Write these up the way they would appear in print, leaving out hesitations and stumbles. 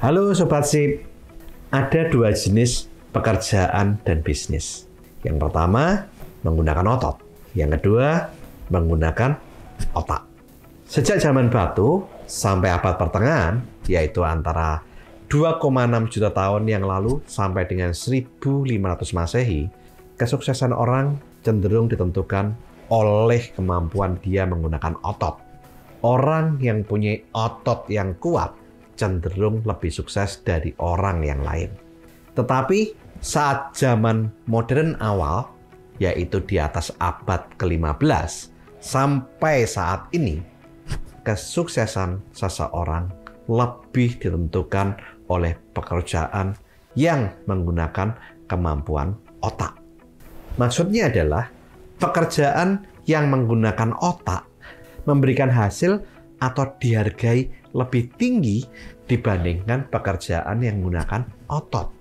Halo Sobat Sip, ada dua jenis pekerjaan dan bisnis. Yang pertama, menggunakan otot. Yang kedua, menggunakan otak. Sejak zaman batu sampai abad pertengahan, yaitu antara 2,6 juta tahun yang lalu sampai dengan 1500 Masehi, kesuksesan orang cenderung ditentukan oleh kemampuan dia menggunakan otot. Orang yang punya otot yang kuat cenderung lebih sukses dari orang yang lain. Tetapi saat zaman modern awal, yaitu di atas abad ke-15, sampai saat ini, kesuksesan seseorang lebih ditentukan oleh pekerjaan yang menggunakan kemampuan otak. Maksudnya adalah pekerjaan yang menggunakan otak memberikan hasil atau dihargai lebih tinggi dibandingkan pekerjaan yang menggunakan otot.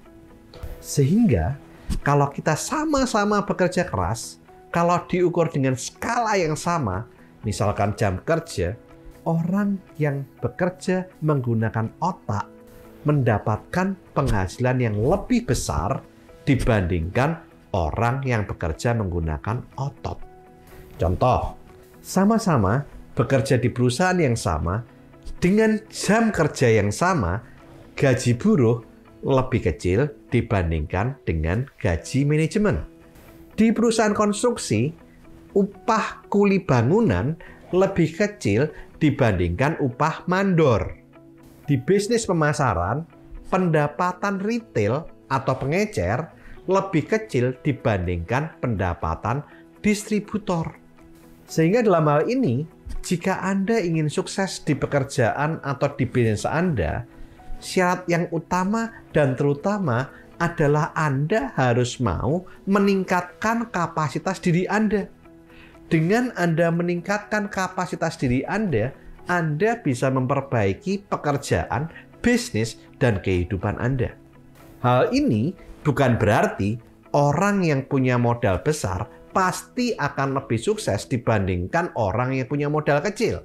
Sehingga kalau kita sama-sama bekerja keras, kalau diukur dengan skala yang sama, misalkan jam kerja, orang yang bekerja menggunakan otak mendapatkan penghasilan yang lebih besar dibandingkan orang yang bekerja menggunakan otot. Contoh, sama-sama bekerja di perusahaan yang sama, dengan jam kerja yang sama, gaji buruh lebih kecil dibandingkan dengan gaji manajemen. Di perusahaan konstruksi, upah kuli bangunan lebih kecil dibandingkan upah mandor. Di bisnis pemasaran, pendapatan retail atau pengecer lebih kecil dibandingkan pendapatan distributor. Sehingga dalam hal ini, jika Anda ingin sukses di pekerjaan atau di bisnis Anda, syarat yang utama dan terutama adalah Anda harus mau meningkatkan kapasitas diri Anda. Dengan Anda meningkatkan kapasitas diri Anda bisa memperbaiki pekerjaan, bisnis, dan kehidupan Anda. Hal ini bukan berarti orang yang punya modal besar pasti akan lebih sukses dibandingkan orang yang punya modal kecil.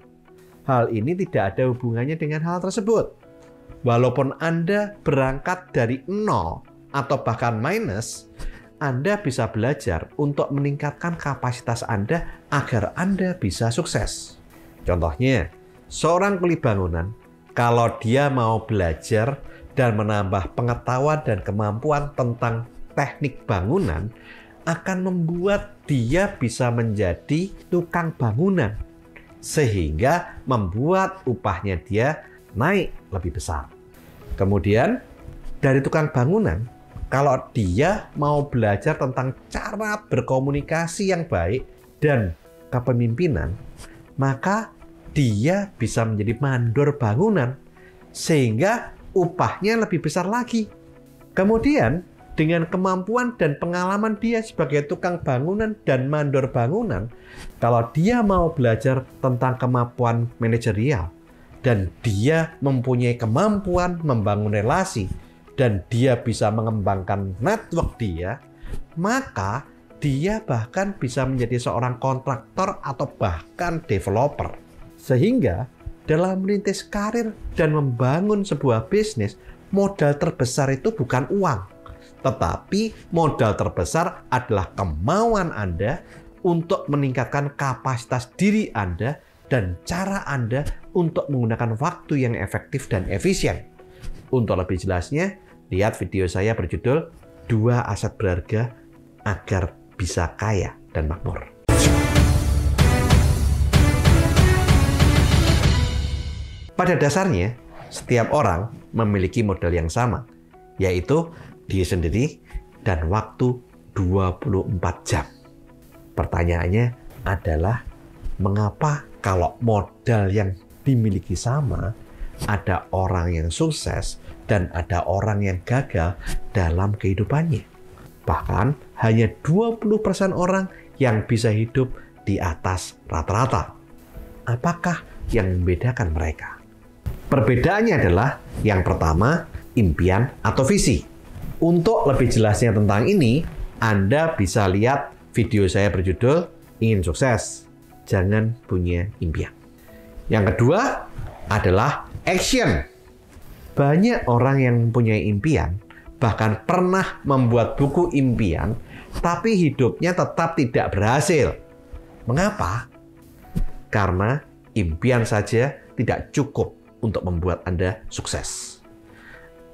Hal ini tidak ada hubungannya dengan hal tersebut. Walaupun Anda berangkat dari nol atau bahkan minus, Anda bisa belajar untuk meningkatkan kapasitas Anda agar Anda bisa sukses. Contohnya, seorang kuli bangunan, kalau dia mau belajar dan menambah pengetahuan dan kemampuan tentang teknik bangunan, akan membuat dia bisa menjadi tukang bangunan, sehingga membuat upahnya dia naik lebih besar. Kemudian dari tukang bangunan, kalau dia mau belajar tentang cara berkomunikasi yang baik dan kepemimpinan, maka dia bisa menjadi mandor bangunan, sehingga upahnya lebih besar lagi. Kemudian dengan kemampuan dan pengalaman dia sebagai tukang bangunan dan mandor bangunan, kalau dia mau belajar tentang kemampuan manajerial dan dia mempunyai kemampuan membangun relasi dan dia bisa mengembangkan network dia, maka dia bahkan bisa menjadi seorang kontraktor atau bahkan developer. Sehingga dalam merintis karir dan membangun sebuah bisnis, modal terbesar itu bukan uang, tetapi modal terbesar adalah kemauan Anda untuk meningkatkan kapasitas diri Anda dan cara Anda untuk menggunakan waktu yang efektif dan efisien. Untuk lebih jelasnya, lihat video saya berjudul 2 Aset Berharga Agar Bisa Kaya dan Makmur. Pada dasarnya, setiap orang memiliki modal yang sama, yaitu diri sendiri dan waktu 24 jam. Pertanyaannya adalah, mengapa kalau modal yang dimiliki sama, ada orang yang sukses dan ada orang yang gagal dalam kehidupannya? Bahkan hanya 20% orang yang bisa hidup di atas rata-rata. Apakah yang membedakan mereka? Perbedaannya adalah, yang pertama, impian atau visi. Untuk lebih jelasnya tentang ini, Anda bisa lihat video saya berjudul Ingin Sukses, Jangan Punya Impian. Yang kedua adalah action. Banyak orang yang mempunyai impian, bahkan pernah membuat buku impian, tapi hidupnya tetap tidak berhasil. Mengapa? Karena impian saja tidak cukup untuk membuat Anda sukses.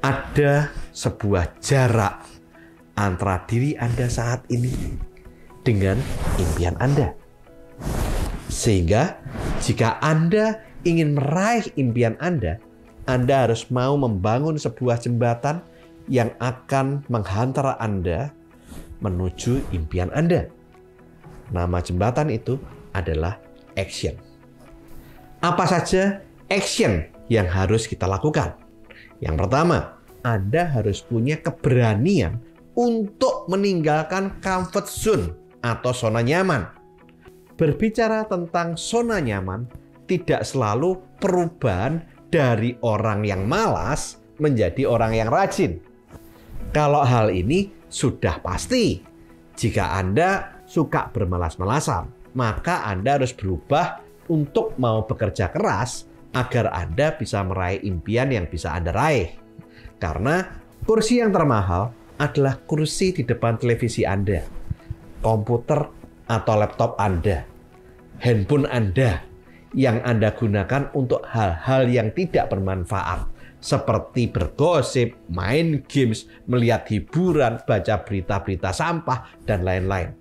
Ada sebuah jarak antara diri Anda saat ini dengan impian Anda. Sehingga jika Anda ingin meraih impian Anda harus mau membangun sebuah jembatan yang akan menghantar Anda menuju impian Anda. Nama jembatan itu adalah action. Apa saja action yang harus kita lakukan? Yang pertama, Anda harus punya keberanian untuk meninggalkan comfort zone atau zona nyaman. Berbicara tentang zona nyaman, tidak selalu perubahan dari orang yang malas menjadi orang yang rajin. Kalau hal ini sudah pasti, jika Anda suka bermalas-malasan, maka Anda harus berubah untuk mau bekerja keras agar Anda bisa meraih impian yang bisa Anda raih. Karena kursi yang termahal adalah kursi di depan televisi Anda, komputer atau laptop Anda, handphone Anda, yang Anda gunakan untuk hal-hal yang tidak bermanfaat, seperti bergosip, main games, melihat hiburan, baca berita-berita sampah, dan lain-lain.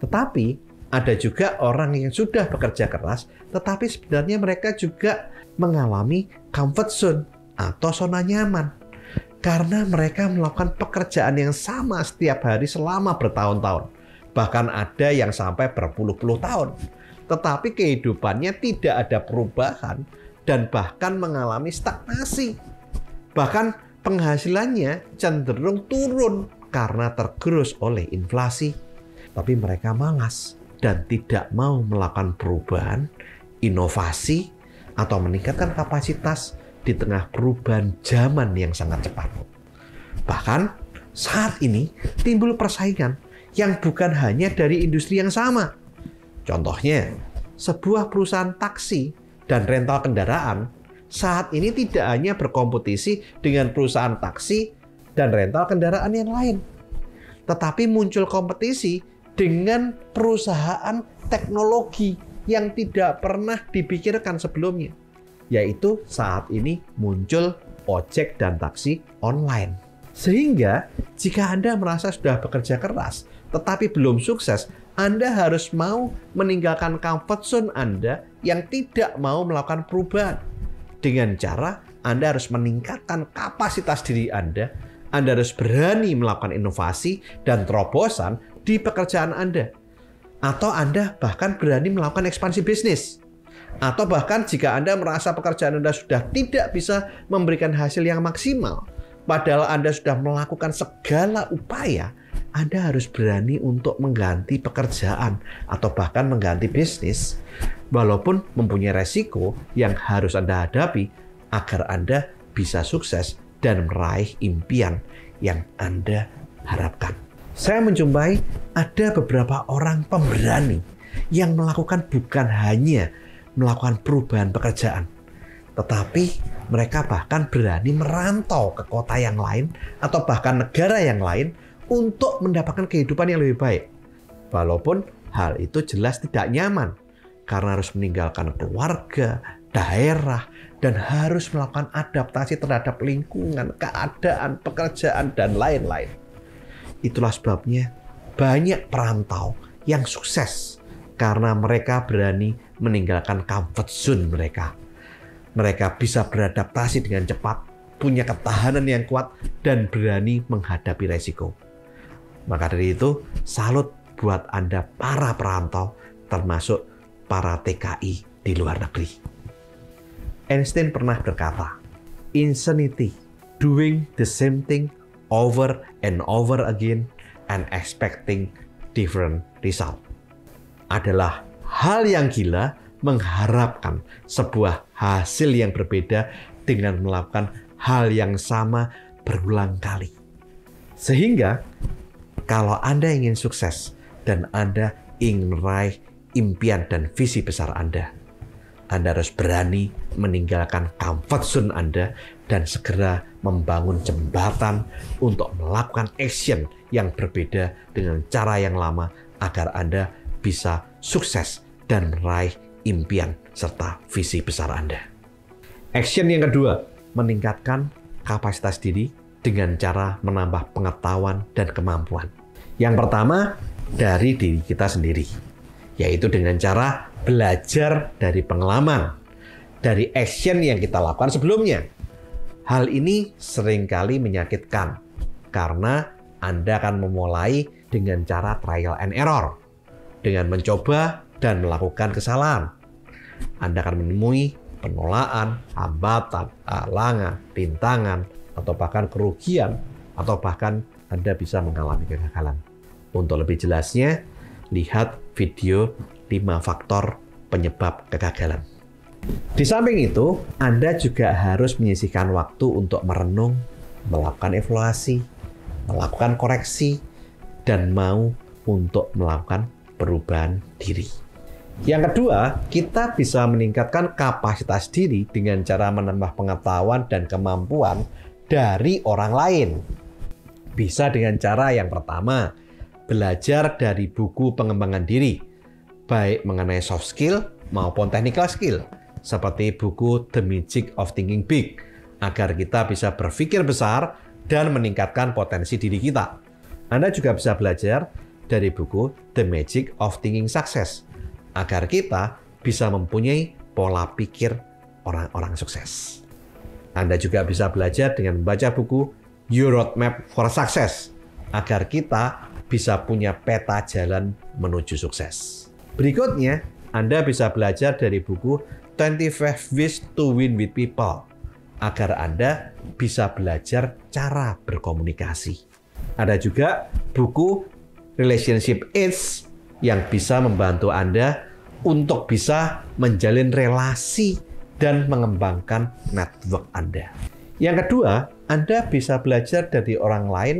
Tetapi, ada juga orang yang sudah bekerja keras, tetapi sebenarnya mereka juga mengalami comfort zone atau zona nyaman. Karena mereka melakukan pekerjaan yang sama setiap hari selama bertahun-tahun. Bahkan ada yang sampai berpuluh-puluh tahun. Tetapi kehidupannya tidak ada perubahan dan bahkan mengalami stagnasi. Bahkan penghasilannya cenderung turun karena tergerus oleh inflasi. Tapi mereka malas dan tidak mau melakukan perubahan, inovasi, atau meningkatkan kapasitas di tengah perubahan zaman yang sangat cepat. Bahkan saat ini timbul persaingan yang bukan hanya dari industri yang sama. Contohnya, sebuah perusahaan taksi dan rental kendaraan saat ini tidak hanya berkompetisi dengan perusahaan taksi dan rental kendaraan yang lain, tetapi muncul kompetisi dengan perusahaan teknologi yang tidak pernah dipikirkan sebelumnya, yaitu saat ini muncul ojek dan taksi online. Sehingga jika Anda merasa sudah bekerja keras tetapi belum sukses, Anda harus mau meninggalkan comfort zone Anda yang tidak mau melakukan perubahan. Dengan cara Anda harus meningkatkan kapasitas diri Anda harus berani melakukan inovasi dan terobosan di pekerjaan Anda. Atau Anda bahkan berani melakukan ekspansi bisnis. Atau bahkan jika Anda merasa pekerjaan Anda sudah tidak bisa memberikan hasil yang maksimal, padahal Anda sudah melakukan segala upaya, Anda harus berani untuk mengganti pekerjaan atau bahkan mengganti bisnis, walaupun mempunyai resiko yang harus Anda hadapi agar Anda bisa sukses dan meraih impian yang Anda harapkan. Saya menjumpai ada beberapa orang pemberani yang melakukan bukan hanya melakukan perubahan pekerjaan, tetapi mereka bahkan berani merantau ke kota yang lain atau bahkan negara yang lain untuk mendapatkan kehidupan yang lebih baik. Walaupun hal itu jelas tidak nyaman, karena harus meninggalkan keluarga, daerah, dan harus melakukan adaptasi terhadap lingkungan, keadaan, pekerjaan, dan lain-lain. Itulah sebabnya banyak perantau yang sukses karena mereka berani meninggalkan comfort zone mereka. Mereka bisa beradaptasi dengan cepat, punya ketahanan yang kuat, dan berani menghadapi resiko. Maka dari itu, salut buat Anda para perantau, termasuk para TKI di luar negeri. Einstein pernah berkata, "Insanity, doing the same thing over and over again and expecting different result." Adalah hal yang gila mengharapkan sebuah hasil yang berbeda dengan melakukan hal yang sama berulang kali. Sehingga kalau Anda ingin sukses dan Anda ingin meraih impian dan visi besar Anda, Anda harus berani meninggalkan comfort zone Anda dan segera membangun jembatan untuk melakukan action yang berbeda dengan cara yang lama agar Anda bisa sukses dan meraih impian serta visi besar Anda. Action yang kedua, meningkatkan kapasitas diri dengan cara menambah pengetahuan dan kemampuan. Yang pertama, dari diri kita sendiri, yaitu dengan cara belajar dari pengalaman, dari action yang kita lakukan sebelumnya. Hal ini seringkali menyakitkan karena Anda akan memulai dengan cara trial and error, dengan mencoba dan melakukan kesalahan. Anda akan menemui penolakan, hambatan, halangan, rintangan, atau bahkan kerugian, atau bahkan Anda bisa mengalami kegagalan. Untuk lebih jelasnya, lihat video 5 faktor penyebab kegagalan. Di samping itu, Anda juga harus menyisihkan waktu untuk merenung, melakukan evaluasi, melakukan koreksi, dan mau untuk melakukan perubahan diri. Yang kedua, kita bisa meningkatkan kapasitas diri dengan cara menambah pengetahuan dan kemampuan dari orang lain. Bisa dengan cara yang pertama, belajar dari buku pengembangan diri, baik mengenai soft skill maupun technical skill, seperti buku The Magic of Thinking Big, agar kita bisa berpikir besar dan meningkatkan potensi diri kita. Anda juga bisa belajar dari buku The Magic of Thinking Success, agar kita bisa mempunyai pola pikir orang-orang sukses. Anda juga bisa belajar dengan membaca buku Your Roadmap for Success, agar kita bisa punya peta jalan menuju sukses. Berikutnya, Anda bisa belajar dari buku 25 Ways to Win with People, agar Anda bisa belajar cara berkomunikasi. Ada juga buku Relationship Aids yang bisa membantu Anda untuk bisa menjalin relasi dan mengembangkan network Anda. Yang kedua, Anda bisa belajar dari orang lain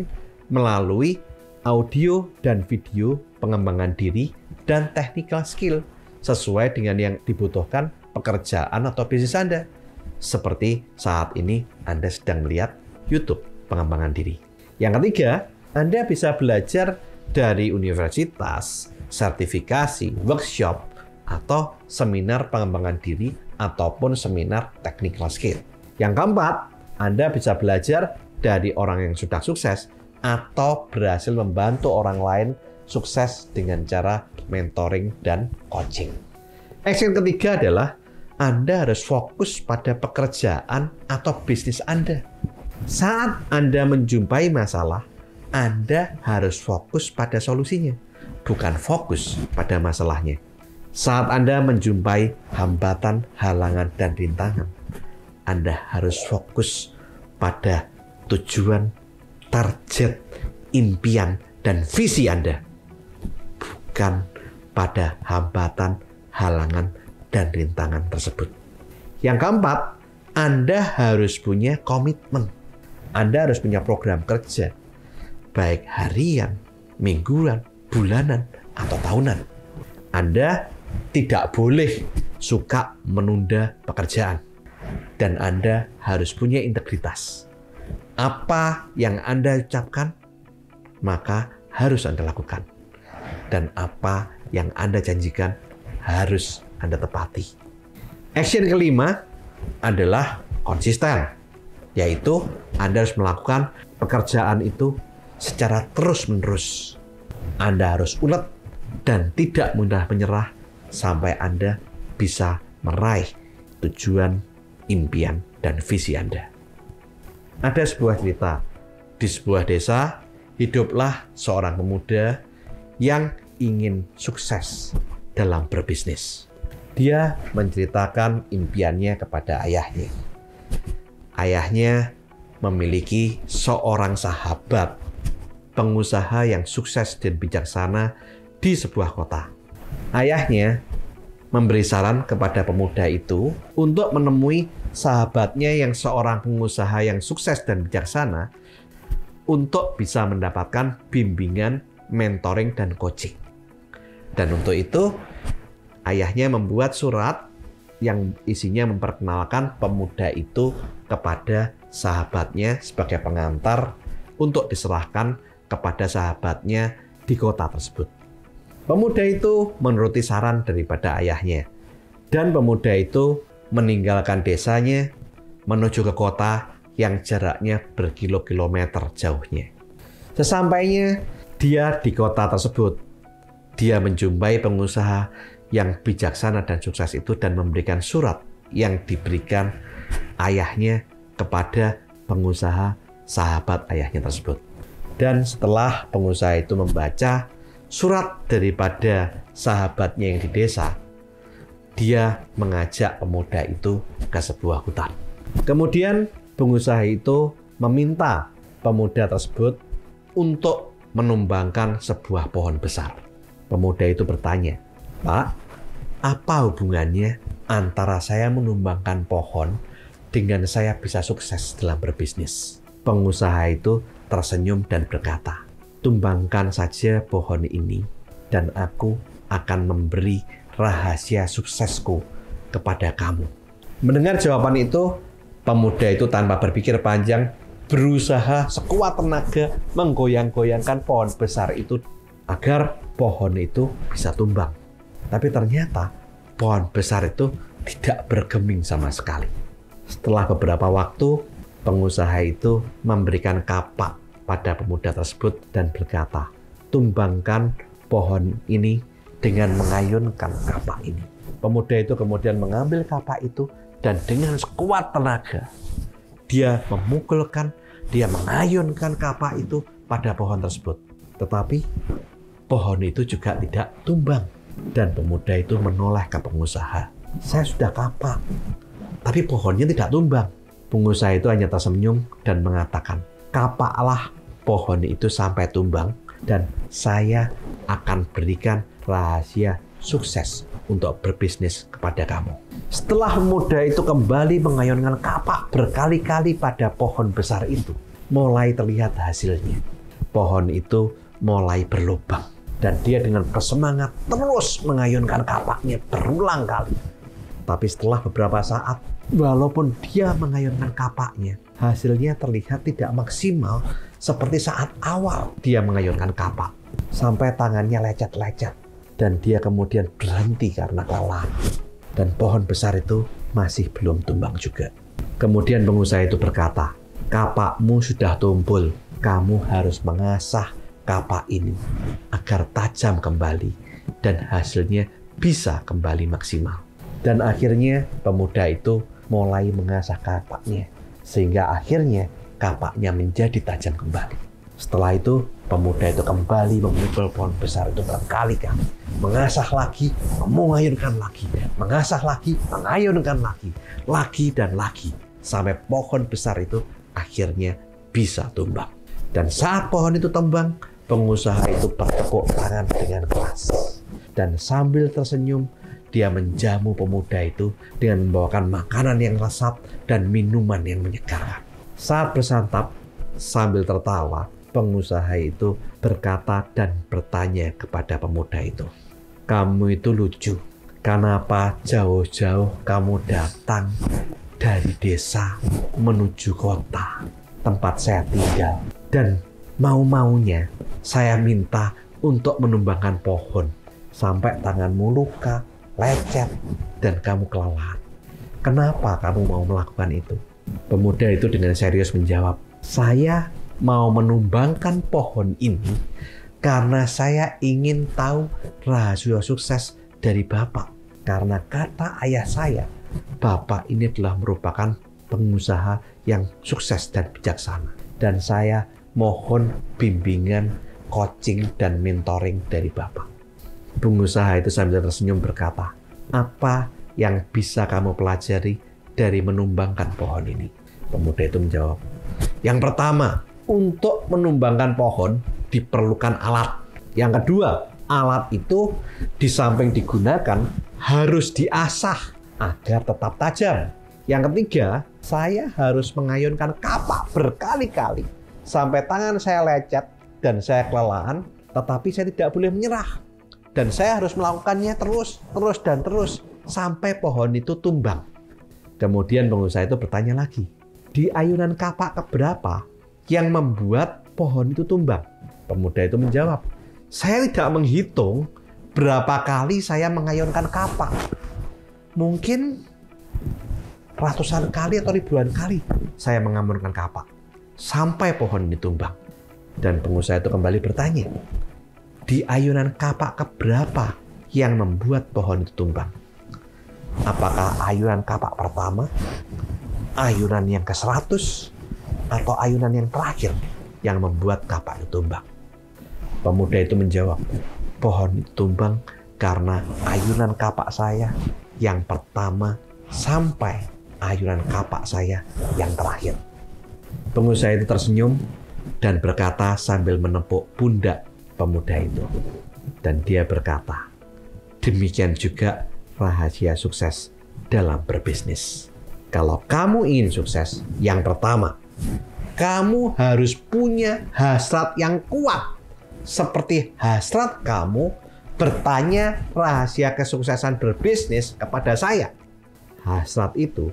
melalui audio dan video pengembangan diri dan technical skill sesuai dengan yang dibutuhkan pekerjaan atau bisnis Anda. Seperti saat ini Anda sedang melihat YouTube pengembangan diri. Yang ketiga, Anda bisa belajar dari universitas, sertifikasi, workshop, atau seminar pengembangan diri ataupun seminar technical skill. Yang keempat, Anda bisa belajar dari orang yang sudah sukses atau berhasil membantu orang lain sukses dengan cara mentoring dan coaching. Action ketiga adalah Anda harus fokus pada pekerjaan atau bisnis Anda. Saat Anda menjumpai masalah, Anda harus fokus pada solusinya, bukan fokus pada masalahnya. Saat Anda menjumpai hambatan, halangan, dan rintangan, Anda harus fokus pada tujuan, target, impian, dan visi Anda, bukan pada hambatan, halangan, dan rintangan tersebut. Yang keempat, Anda harus punya komitmen. Anda harus punya program kerja, baik harian, mingguan, bulanan, atau tahunan. Anda tidak boleh suka menunda pekerjaan, dan Anda harus punya integritas. Apa yang Anda ucapkan, maka harus Anda lakukan. Dan apa yang Anda janjikan, harus Anda tepati. Action kelima adalah konsisten, yaitu Anda harus melakukan pekerjaan itu secara terus-menerus. Anda harus ulet dan tidak mudah menyerah sampai Anda bisa meraih tujuan, impian, dan visi Anda. Ada sebuah cerita. Di sebuah desa, hiduplah seorang pemuda yang ingin sukses dalam berbisnis. Dia menceritakan impiannya kepada ayahnya. Ayahnya memiliki seorang sahabat, pengusaha yang sukses dan bijaksana di sebuah kota. Ayahnya memberi saran kepada pemuda itu untuk menemui sahabatnya yang seorang pengusaha yang sukses dan bijaksana untuk bisa mendapatkan bimbingan, mentoring, dan coaching. Dan untuk itu, ayahnya membuat surat yang isinya memperkenalkan pemuda itu kepada sahabatnya sebagai pengantar untuk diserahkan kepada sahabatnya di kota tersebut. Pemuda itu menuruti saran daripada ayahnya, dan pemuda itu meninggalkan desanya menuju ke kota yang jaraknya berkilo-kilometer jauhnya. Sesampainya dia di kota tersebut, dia menjumpai pengusaha yang bijaksana dan sukses itu dan memberikan surat yang diberikan ayahnya kepada pengusaha sahabat ayahnya tersebut. Dan setelah pengusaha itu membaca surat daripada sahabatnya yang di desa, dia mengajak pemuda itu ke sebuah hutan. Kemudian pengusaha itu meminta pemuda tersebut untuk menumbangkan sebuah pohon besar. Pemuda itu bertanya, "Pak, apa hubungannya antara saya menumbangkan pohon dengan saya bisa sukses dalam berbisnis?" Pengusaha itu tersenyum dan berkata, "Tumbangkan saja pohon ini dan aku akan memberi rahasia suksesku kepada kamu." Mendengar jawaban itu, pemuda itu tanpa berpikir panjang berusaha sekuat tenaga menggoyang-goyangkan pohon besar itu agar pohon itu bisa tumbang. Tapi ternyata pohon besar itu tidak bergeming sama sekali. Setelah beberapa waktu, pengusaha itu memberikan kapak pada pemuda tersebut dan berkata, "Tumbangkan pohon ini dengan mengayunkan kapak ini." Pemuda itu kemudian mengambil kapak itu dan dengan sekuat tenaga dia memukulkan, dia mengayunkan kapak itu pada pohon tersebut. Tetapi pohon itu juga tidak tumbang. Dan pemuda itu menoleh ke pengusaha, "Saya sudah kapak, tapi pohonnya tidak tumbang." Pengusaha itu hanya tersenyum dan mengatakan, "Kapaklah pohon itu sampai tumbang dan saya akan berikan rahasia sukses untuk berbisnis kepada kamu." Setelah pemuda itu kembali mengayunkan kapak berkali-kali pada pohon besar itu, mulai terlihat hasilnya. Pohon itu mulai berlubang dan dia dengan bersemangat terus mengayunkan kapaknya berulang kali. Tapi setelah beberapa saat, walaupun dia mengayunkan kapaknya, hasilnya terlihat tidak maksimal seperti saat awal dia mengayunkan kapak. Sampai tangannya lecet-lecet dan dia kemudian berhenti karena lelah. Dan pohon besar itu masih belum tumbang juga. Kemudian pengusaha itu berkata, "Kapakmu sudah tumpul, kamu harus mengasah kapak ini agar tajam kembali dan hasilnya bisa kembali maksimal." Dan akhirnya pemuda itu mulai mengasah kapaknya sehingga akhirnya kapaknya menjadi tajam kembali. Setelah itu pemuda itu kembali memukul pohon besar itu berkali-kali, mengasah lagi, mengayunkan lagi, mengasah lagi, mengayunkan lagi dan lagi sampai pohon besar itu akhirnya bisa tumbang. Dan saat pohon itu tumbang, pengusaha itu bertepuk tangan dengan keras. Dan sambil tersenyum, dia menjamu pemuda itu dengan membawakan makanan yang lezat dan minuman yang menyegarkan. Saat bersantap, sambil tertawa, pengusaha itu berkata dan bertanya kepada pemuda itu, "Kamu itu lucu. Kenapa jauh-jauh kamu datang dari desa menuju kota tempat saya tinggal? Dan mau-maunya saya minta untuk menumbangkan pohon sampai tanganmu luka, lecet, dan kamu kelelahan. Kenapa kamu mau melakukan itu?" Pemuda itu dengan serius menjawab, "Saya mau menumbangkan pohon ini karena saya ingin tahu rahasia sukses dari Bapak. Karena kata ayah saya, Bapak ini adalah merupakan pengusaha yang sukses dan bijaksana. Dan saya mohon bimbingan, coaching, dan mentoring dari Bapak." Pengusaha itu sambil tersenyum berkata, "Apa yang bisa kamu pelajari dari menumbangkan pohon ini?" Pemuda itu menjawab, "Yang pertama, untuk menumbangkan pohon diperlukan alat. Yang kedua, alat itu di samping digunakan harus diasah agar tetap tajam. Yang ketiga, saya harus mengayunkan kapak berkali-kali sampai tangan saya lecet dan saya kelelahan, tetapi saya tidak boleh menyerah. Dan saya harus melakukannya terus sampai pohon itu tumbang. Kemudian pengusaha itu bertanya lagi, di ayunan kapak keberapa yang membuat pohon itu tumbang? Pemuda itu menjawab, saya tidak menghitung berapa kali saya mengayunkan kapak. Mungkin ratusan kali atau ribuan kali saya mengayunkan kapak sampai pohon ini tumbang. Dan pengusaha itu kembali bertanya, di ayunan kapak keberapa yang membuat pohon itu tumbang? Apakah ayunan kapak pertama, ayunan yang ke-100, atau ayunan yang terakhir yang membuat kapak itu tumbang? Pemuda itu menjawab, pohon itu tumbang karena ayunan kapak saya yang pertama sampai ayunan kapak saya yang terakhir. Pengusaha itu tersenyum dan berkata sambil menepuk pundak pemuda itu. Dan dia berkata, demikian juga rahasia sukses dalam berbisnis. Kalau kamu ingin sukses, yang pertama, kamu harus punya hasrat yang kuat. Seperti hasrat kamu bertanya rahasia kesuksesan berbisnis kepada saya. Hasrat itu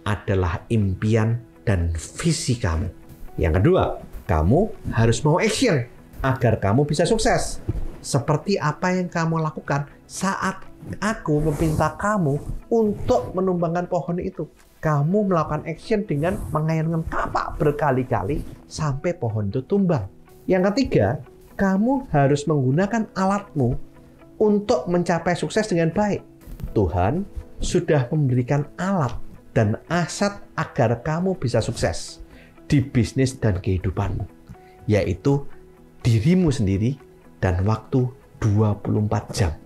adalah impian dan visi kamu. Yang kedua, kamu harus mau action agar kamu bisa sukses. Seperti apa yang kamu lakukan saat aku meminta kamu untuk menumbangkan pohon itu. Kamu melakukan action dengan mengayunkan kapak berkali-kali sampai pohon itu tumbang. Yang ketiga, kamu harus menggunakan alatmu untuk mencapai sukses dengan baik. Tuhan sudah memberikan alat dan aset agar kamu bisa sukses di bisnis dan kehidupanmu, yaitu dirimu sendiri dan waktu 24 jam.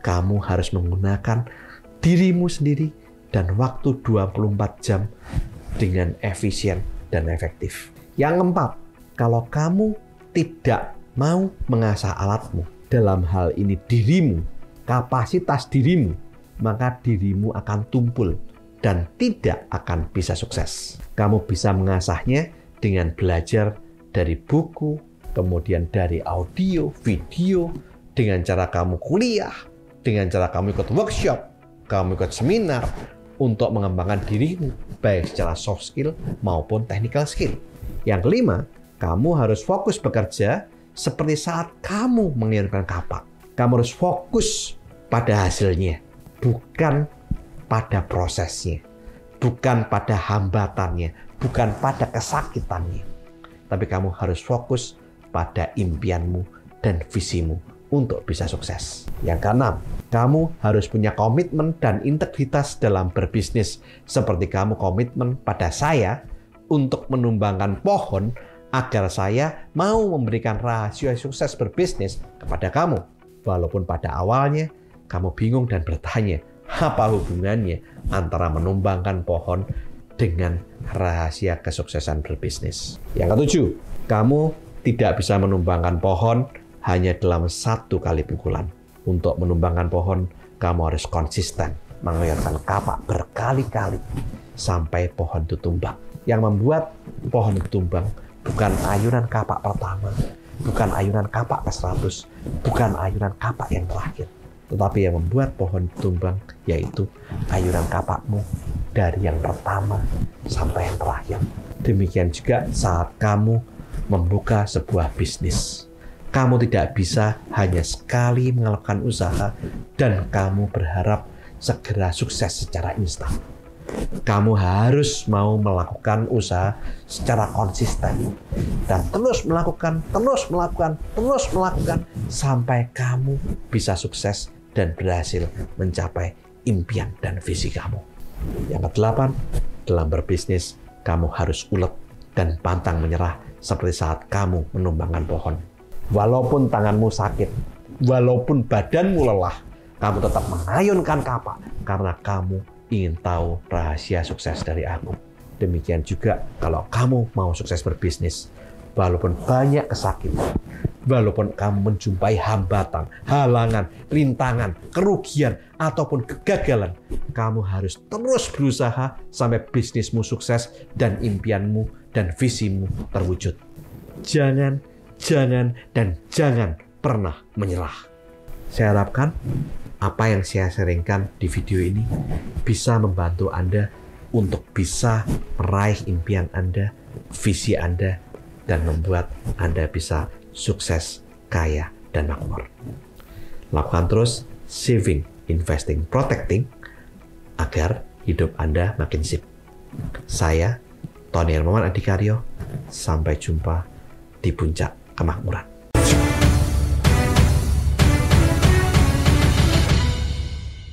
Kamu harus menggunakan dirimu sendiri dan waktu 24 jam dengan efisien dan efektif. Yang keempat, kalau kamu tidak mau mengasah alatmu, dalam hal ini dirimu, kapasitas dirimu, maka dirimu akan tumpul dan tidak akan bisa sukses. Kamu bisa mengasahnya dengan belajar dari buku, kemudian dari audio, video, dengan cara kamu kuliah, dengan cara kamu ikut workshop, kamu ikut seminar, untuk mengembangkan dirimu, baik secara soft skill maupun technical skill. Yang kelima, kamu harus fokus bekerja seperti saat kamu mengayunkan kapak. Kamu harus fokus pada hasilnya, bukan pada prosesnya, bukan pada hambatannya, bukan pada kesakitannya. Tapi kamu harus fokus pada impianmu dan visimu untuk bisa sukses. Yang keenam, kamu harus punya komitmen dan integritas dalam berbisnis. Seperti kamu komitmen pada saya untuk menumbangkan pohon agar saya mau memberikan rahasia sukses berbisnis kepada kamu. Walaupun pada awalnya kamu bingung dan bertanya, apa hubungannya antara menumbangkan pohon dengan rahasia kesuksesan berbisnis. Yang ketujuh, kamu tidak bisa menumbangkan pohon hanya dalam satu kali pukulan. Untuk menumbangkan pohon, kamu harus konsisten mengayunkan kapak berkali-kali sampai pohon itu tumbang. Yang membuat pohon itu tumbang bukan ayunan kapak pertama, bukan ayunan kapak ke-100, bukan ayunan kapak yang terakhir. Tetapi yang membuat pohon tumbang yaitu ayunan kapakmu dari yang pertama sampai yang terakhir. Demikian juga saat kamu membuka sebuah bisnis. Kamu tidak bisa hanya sekali melakukan usaha dan kamu berharap segera sukses secara instan. Kamu harus mau melakukan usaha secara konsisten dan terus melakukan sampai kamu bisa sukses dan berhasil mencapai impian dan visi kamu. Yang kedelapan, dalam berbisnis kamu harus ulet dan pantang menyerah seperti saat kamu menumbangkan pohon. Walaupun tanganmu sakit, walaupun badanmu lelah, kamu tetap mengayunkan kapak karena kamu ingin tahu rahasia sukses dari aku. Demikian juga kalau kamu mau sukses berbisnis, walaupun banyak kesakitan, walaupun kamu menjumpai hambatan, halangan, rintangan, kerugian, ataupun kegagalan, kamu harus terus berusaha sampai bisnismu sukses dan impianmu dan visimu terwujud. Jangan pernah menyerah. Saya harapkan apa yang saya sharingkan di video ini bisa membantu Anda untuk bisa meraih impian Anda, visi Anda, dan membuat Anda bisa sukses, kaya, dan makmur. Lakukan terus saving, investing, protecting agar hidup Anda makin sip. Saya, Tony Hermawan Adikaryo, sampai jumpa di puncak kemakmuran.